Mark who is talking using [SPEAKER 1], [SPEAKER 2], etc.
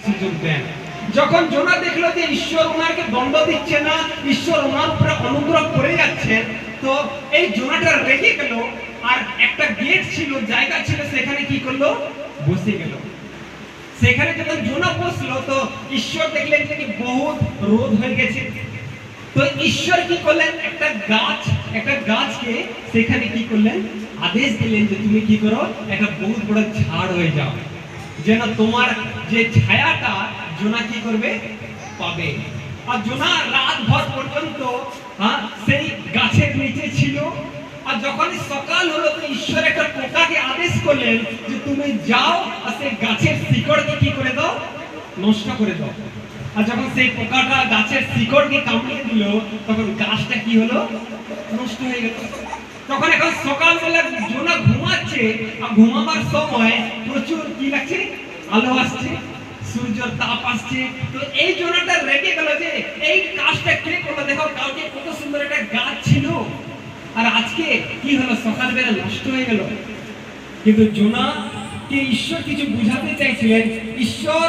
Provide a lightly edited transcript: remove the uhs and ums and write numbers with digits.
[SPEAKER 1] সুযোগ দেন। যখন জোনা দেখলো যে ঈশ্বর ওনাকে দণ্ড দিচ্ছে না, ঈশ্বর ওনার উপরে অনুগ্রহ করে যাচ্ছে, তো এই জোনাটা রেগে গেল। আর একটা গেট ছিল, জায়গা ছিল, সেখানে কি করলো? বসে গেল। সেখানে যখন জোনা বসলো, তো ঈশ্বর দেখলেন যে বহুত রোদ হয়ে গেছে। তো ঈশ্বর কি করলেন? একটা গাছকে সেখানে কি করলেন? আদেশ দিলেন যে তুমি কি করো, একটা বহুত বড় ঝাড় হয়ে যাও, যেন তোমার যে ছায়াটা জোনা কি করবে? পাবে। আর জোনা রাত ভর পর্যন্ত সেই গাছের নিচে ছিল। আর যখন সকাল হলো, তো ঈশ্বর একটা পোকাকে আদেশ করলেন যে তুমি যাও আর সেই গাছের শিকড়কে কি করে দাও? নষ্ট করে দাও। আর যখন সেই পোকাটা গাছের শিকড়কে কামড়ে দিল, তখন গাছটা কি হলো? নষ্ট হয়ে গেল। তখন এখন সকালবেলা জোনা ঘুমাচ্ছে, আর ঘুমাবার সময় প্রচুর কি লাগছে? আলো আসছে, সূর্যের তাপ আসছে। তো এই জোনাটা রেগে গেল যে এই কাজটা কে করলো? দেখো, কালকে কত সুন্দর একটা গাছ ছিল, আর আজকে কি হলো? সকালবেলা নষ্ট হয়ে গেল। কিন্তু জোনাকে ঈশ্বর কিছু বুঝাতে চাইছিলেন। ঈশ্বর